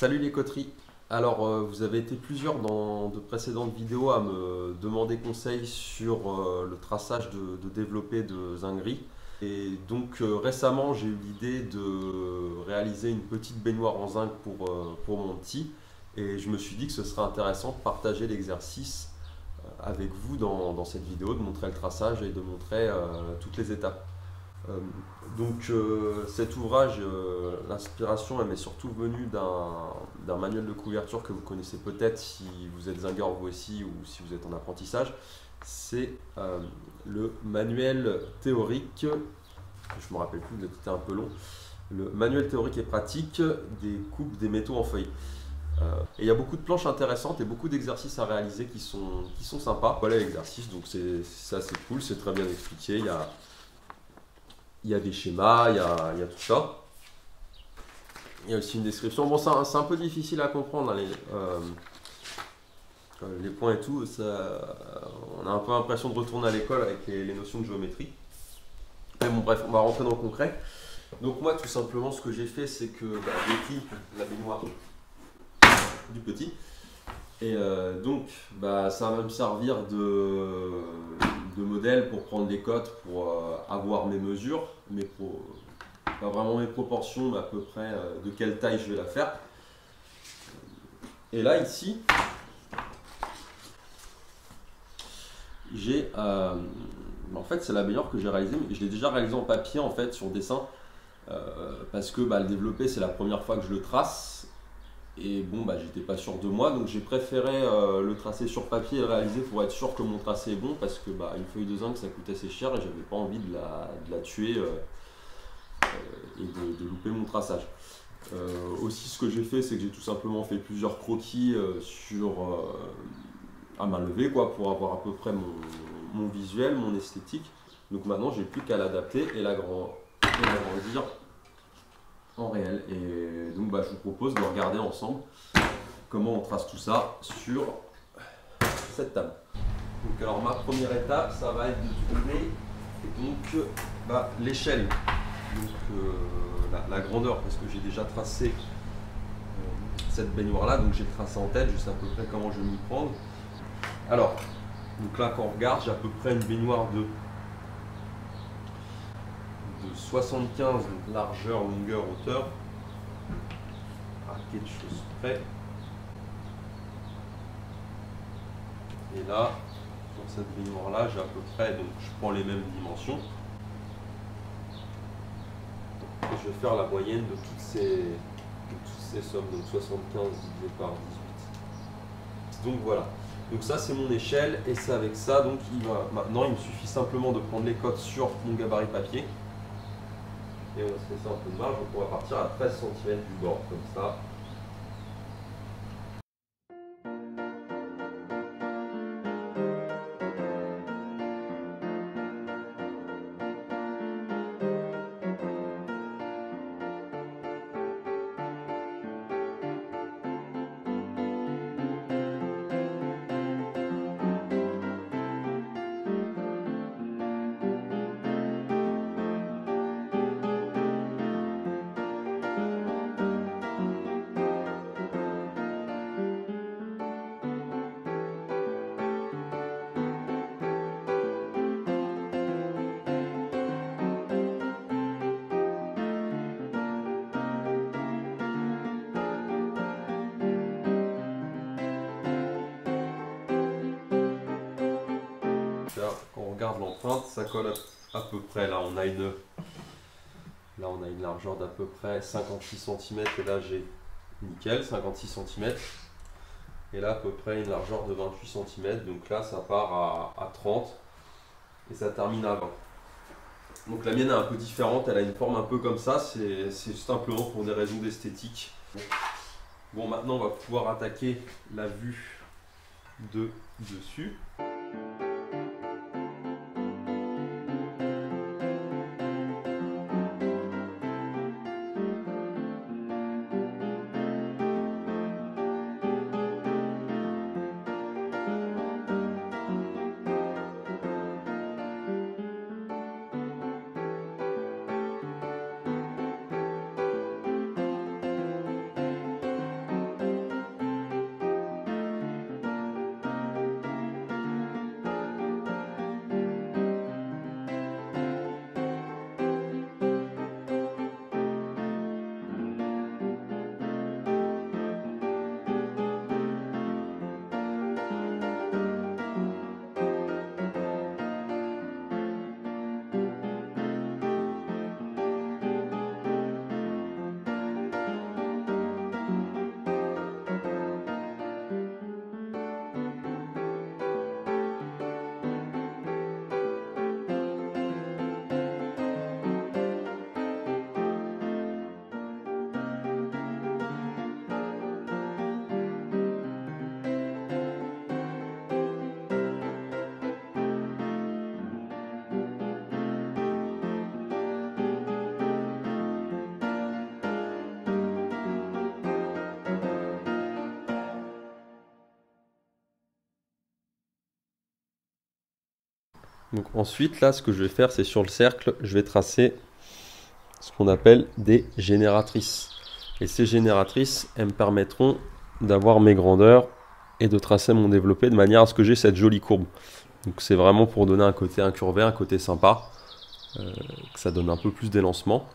Salut les coteries. Alors, vous avez été plusieurs dans de précédentes vidéos à me demander conseil sur le traçage de développé de Zingri. Et donc récemment, j'ai eu l'idée de réaliser une petite baignoire en zinc pour mon petit. Et je me suis dit que ce serait intéressant de partager l'exercice avec vous dans cette vidéo, de montrer le traçage et de montrer toutes les étapes. Euh, Cet ouvrage, l'inspiration, elle m'est surtout venue d'un manuel de couverture que vous connaissez peut-être si vous êtes zingueur vous aussi ou si vous êtes en apprentissage. C'est le manuel théorique, je me rappelle plus, c'était un peu long, le manuel théorique et pratique des coupes des métaux en feuilles. Et il y a beaucoup de planches intéressantes et beaucoup d'exercices à réaliser qui sont sympas. Voilà l'exercice, donc c'est assez cool, c'est très bien expliqué. Il y a des schémas, il y a tout ça. Il y a aussi une description. Bon, c'est un peu difficile à comprendre, hein, les points et tout. On a un peu l'impression de retourner à l'école avec les notions de géométrie. Mais bon, bref, on va rentrer dans le concret. Donc moi, tout simplement, ce que j'ai fait, c'est que j'ai pris la baignoire du petit. Et ça va me servir de modèle pour prendre les cotes, pour avoir mes mesures, pas vraiment mes proportions, mais à peu près de quelle taille je vais la faire. Et là, ici, j'ai. En fait, c'est la baignoire que j'ai réalisée, mais je l'ai déjà réalisée en papier, en fait, sur dessin, parce que le développé, c'est la première fois que je le trace. Et bon, j'étais pas sûr de moi, donc j'ai préféré le tracer sur papier et le réaliser pour être sûr que mon tracé est bon, parce que une feuille de zinc ça coûte assez cher et j'avais pas envie de la tuer et de louper mon traçage. Aussi, ce que j'ai fait, c'est que j'ai tout simplement fait plusieurs croquis à main levée, quoi, pour avoir à peu près mon visuel, mon esthétique. Donc maintenant, j'ai plus qu'à l'adapter et l'agrandir en réel. Et donc je vous propose de regarder ensemble comment on trace tout ça sur cette table. Donc alors ma première étape, ça va être de trouver l'échelle, la grandeur, parce que j'ai déjà tracé cette baignoire là, donc j'ai tracé en tête, je sais à peu près comment je vais m'y prendre. Alors, donc là quand on regarde, j'ai à peu près une baignoire de 75, donc largeur, longueur, hauteur, à quelque chose près. Et là, sur cette baignoire là, j'ai à peu près, donc je prends les mêmes dimensions. Et je vais faire la moyenne de toutes ces sommes, donc 75 divisé par 18. Donc voilà. Donc ça c'est mon échelle et c'est avec ça, donc maintenant il me suffit simplement de prendre les cotes sur mon gabarit papier. Et on va se laisser un peu de marge, donc on va partir à 13 cm du bord, comme ça. Quand on regarde l'empreinte, ça colle à peu près. Là, on a une largeur d'à peu près 56 cm. Et là, j'ai nickel, 56 cm. Et là, à peu près une largeur de 28 cm. Donc là, ça part à 30 et ça termine à 20. Donc la mienne est un peu différente. Elle a une forme un peu comme ça. C'est simplement pour des raisons d'esthétique. Bon, maintenant, on va pouvoir attaquer la vue de dessus. Donc ensuite, là, ce que je vais faire, c'est sur le cercle, je vais tracer ce qu'on appelle des génératrices. Et ces génératrices, elles me permettront d'avoir mes grandeurs et de tracer mon développé de manière à ce que j'ai cette jolie courbe. Donc c'est vraiment pour donner un côté incurvé, un côté sympa, que ça donne un peu plus d'élancement.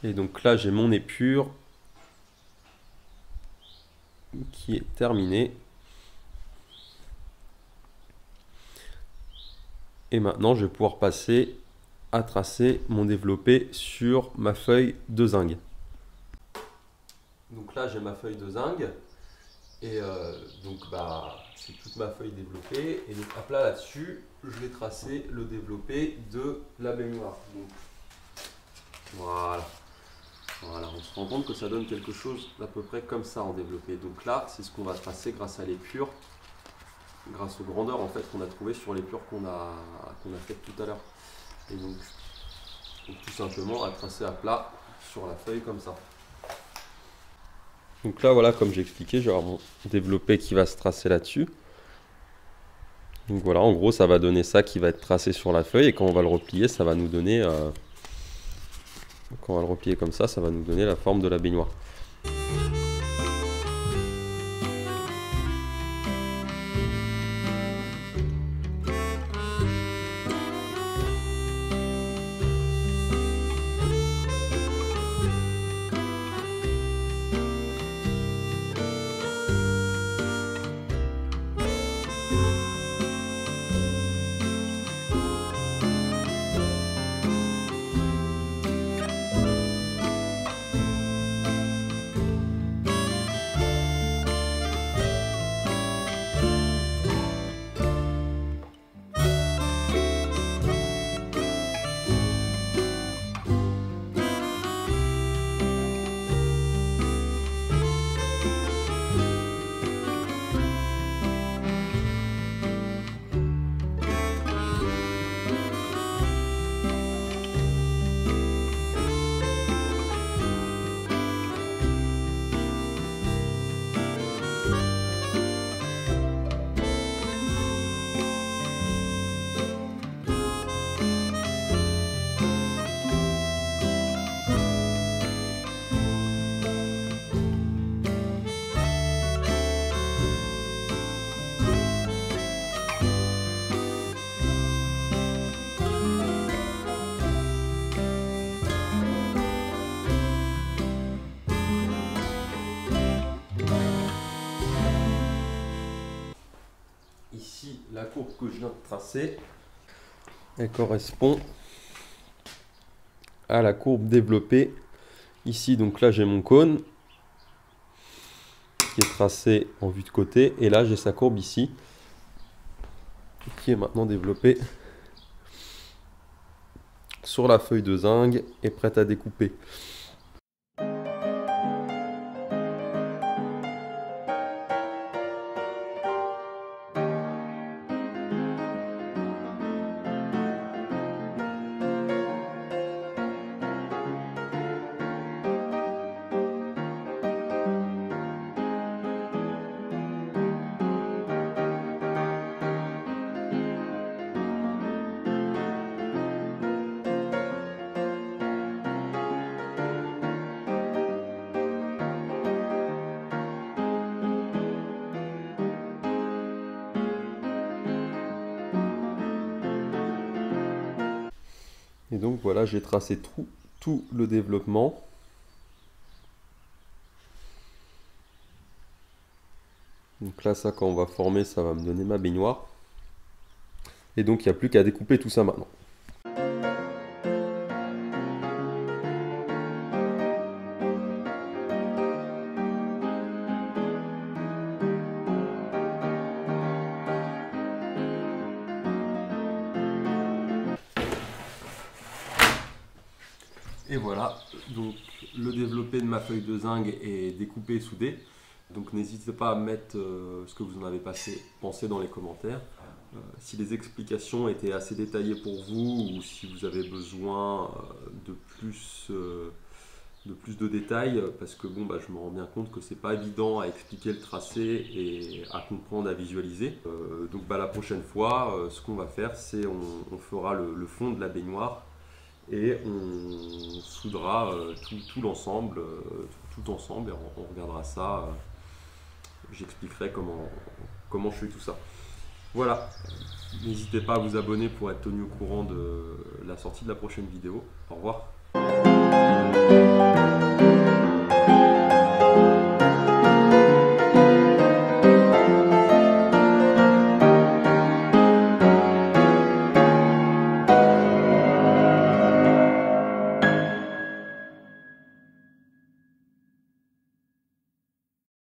Et donc là, j'ai mon épure qui est terminée. Et maintenant, je vais pouvoir passer à tracer mon développé sur ma feuille de zinc. Donc là, j'ai ma feuille de zinc. Et donc, c'est toute ma feuille développée. Et donc, à plat là-dessus, je vais tracer le développé de la baignoire. Donc, voilà. Voilà, on se rend compte que ça donne quelque chose d'à peu près comme ça en développé. Donc là, c'est ce qu'on va tracer grâce à l'épure, grâce aux grandeurs en fait qu'on a trouvé sur l'épure qu'on a faite tout à l'heure. Et donc, tout simplement à tracer à plat sur la feuille comme ça. Donc là, voilà, comme j'ai expliqué, je vais avoir mon développé qui va se tracer là-dessus. Donc voilà, en gros, ça va donner ça qui va être tracé sur la feuille. Et quand on va le replier, ça va nous donner... quand on va le replier comme ça va nous donner la forme de la baignoire. Ici, la courbe que je viens de tracer, elle correspond à la courbe développée. Ici, donc là, j'ai mon cône qui est tracé en vue de côté. Et là, j'ai sa courbe ici, qui est maintenant développée sur la feuille de zinc et prête à découper. Et donc voilà, j'ai tracé tout le développement. Donc là, ça, quand on va former, ça va me donner ma baignoire. Et donc, il n'y a plus qu'à découper tout ça maintenant. Et voilà, donc le développé de ma feuille de zinc est découpé et soudé. Donc n'hésitez pas à mettre ce que vous en avez pensé dans les commentaires. Si les explications étaient assez détaillées pour vous ou si vous avez besoin de plus de détails, parce que bon, je me rends bien compte que c'est pas évident à expliquer le tracé et à comprendre, à visualiser. Donc la prochaine fois, ce qu'on va faire, c'est on fera le fond de la baignoire et on soudera tout l'ensemble, tout ensemble, et on regardera ça. J'expliquerai comment je fais tout ça. Voilà, n'hésitez pas à vous abonner pour être tenu au courant de la sortie de la prochaine vidéo. Au revoir.